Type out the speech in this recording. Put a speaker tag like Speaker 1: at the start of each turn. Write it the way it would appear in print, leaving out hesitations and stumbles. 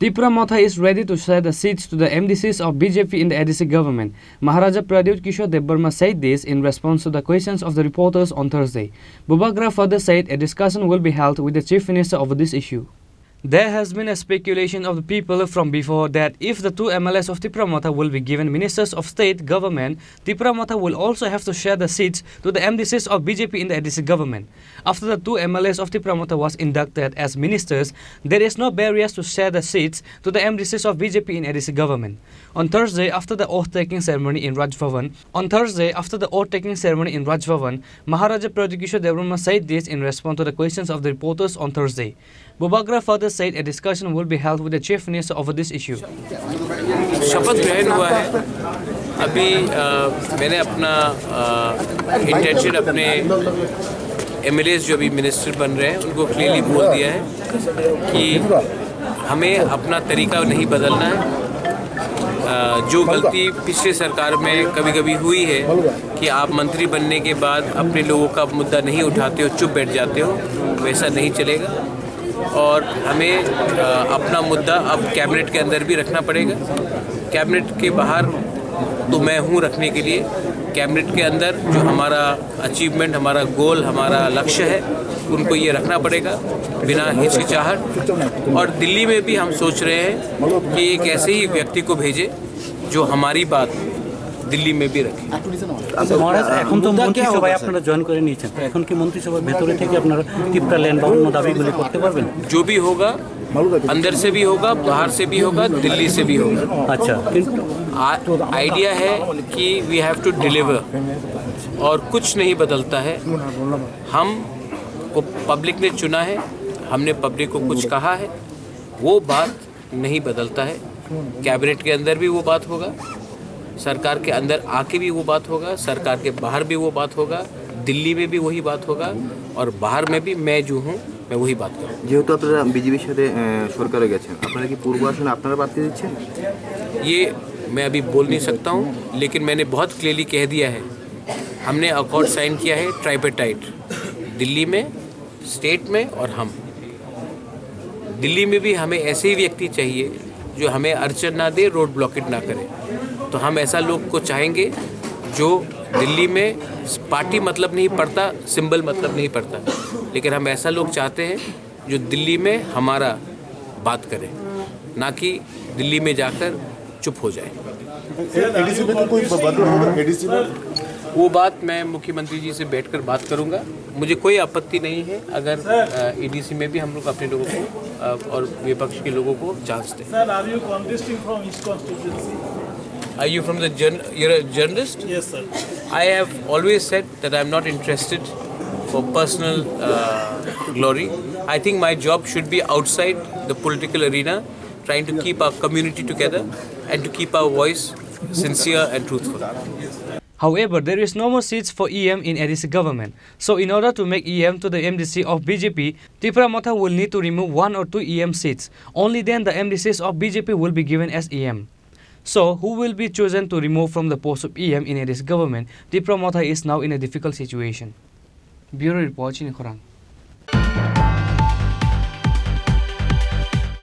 Speaker 1: Tipra Motha is ready to share the seats to the MDCs of BJP in the ADC government. Maharaja Pradyut Kishore Debbarma said this in response to the questions of the reporters on Thursday. Bubagra further said a discussion will be held with the Chief Minister over this issue. There has been a speculation of the people from before that if the two MLAs of Tipra Motha will be given Ministers of State government, Tipra Motha will also have to share the seats to the MDCs of BJP in the ADC government. After the two MLAs of Tipra Motha was inducted as ministers, there is no barriers to share the seats to the MDCs of BJP in ADC government. On Thursday, after the oath-taking ceremony in Raj Bhavan, Maharaja Pradyut Kishore Debbarma said this in response to the questions of the reporters on Thursday. Bubagra further said a discussion will be held with the Chief Minister over this issue.
Speaker 2: शपथ ग्रहण हुआ है। अभी मैंने अपना intention अपने MLAs जो अभी मिनिस्टर बन रहे हैं उनको क्लियरली बोल दिया है कि हमें अपना तरीका नहीं बदलना है। जो गलती पिछले सरकार में कभी-कभी हुई है कि आप मंत्री बनने के बाद अपने लोगों का मुद्दा नहीं उठाते हो, चुप बैठ जाते हो, वैसा नहीं चलेगा। और हमें अपना मुद्दा अब कैबिनेट के अंदर भी रखना पड़ेगा। कैबिनेट के बाहर तो मैं हूँ रखने के लिए, कैबिनेट के अंदर जो हमारा अचीवमेंट, हमारा गोल, हमारा लक्ष्य है, उनको ये रखना पड़ेगा बिना हिचकिचाहट। और दिल्ली में भी हम सोच रहे हैं कि एक ऐसे ही व्यक्ति को भेजें जो हमारी बात दिल्ली में भी रखें।
Speaker 3: মহারাজ এখন তো মন্ত্রিসভায় আপনারা জয়েন করে নিয়েছেন, এখন কি মন্ত্রিসভার ভেতরে থেকে আপনারা টিপটা ল্যান্ড বা অন্য দাবিগুলি করতে পারবেন?
Speaker 2: जो भी होगा अंदर से भी होगा, बाहर से भी होगा, दिल्ली से भी होगा।
Speaker 3: अच्छा,
Speaker 2: आइडिया है कि वी हैव टू डिलीवर और कुछ नहीं बदलता है। हम को पब्लिक ने चुना है, हमने पब्लिक को कुछ कहा है, वो बात नहीं बदलता है। कैबिनेट के अंदर भी वो बात होगा, सरकार के अंदर आके भी वो बात होगा, सरकार के बाहर भी वो बात होगा, दिल्ली में भी वही बात होगा और बाहर में भी मैं जो हूँ मैं वही बात करूँ।
Speaker 4: যেহেতু আপনারা বিজেপির সাথে সরকারে গেছেন, আপনারা কি পূর্ব আসনে আপনারা বাদ দিয়ে দিচ্ছেন?
Speaker 2: ये मैं अभी बोल नहीं सकता हूँ, लेकिन मैंने बहुत क्लियरली कह दिया है। हमने अकॉर्ड साइन किया है ट्राइपेटाइट, दिल्ली में, स्टेट में और हम। दिल्ली में भी हमें ऐसे ही व्यक्ति चाहिए जो हमें अड़चन ना दे, रोड ब्लॉकेट ना करे। तो हम ऐसा लोग को चाहेंगे जो दिल्ली में पार्टी मतलब नहीं पड़ता, सिंबल मतलब नहीं पड़ता, लेकिन हम ऐसा लोग चाहते हैं जो दिल्ली में हमारा बात करे, ना कि दिल्ली में जाकर चुप हो जाए।
Speaker 5: एडीसी में तो कोई बदलाव होगा? एडीसी में
Speaker 2: वो बात मैं मुख्यमंत्री जी से बैठकर बात करूंगा। मुझे कोई आपत्ति नहीं है अगर एडीसी में भी हम लोग अपने लोगों को और विपक्ष के लोगों को चांस दें। Are you from the you're a journalist?
Speaker 5: Yes, sir.
Speaker 2: I have always said that I'm not interested for personal glory. I think my job should be outside the political arena, trying to keep our community together and to keep our voice sincere and truthful.
Speaker 1: However, there is no more seats for EM in ADC government. So in order to make EM to the MDC of BJP, Tipra Motha will need to remove 1 or 2 EM seats. Only then the MDCs of BJP will be given as EM. So, who will be chosen to remove from the post of EM in ADC government? Tipra Motha is now in a difficult situation. Bureau Report, Chini Khorang.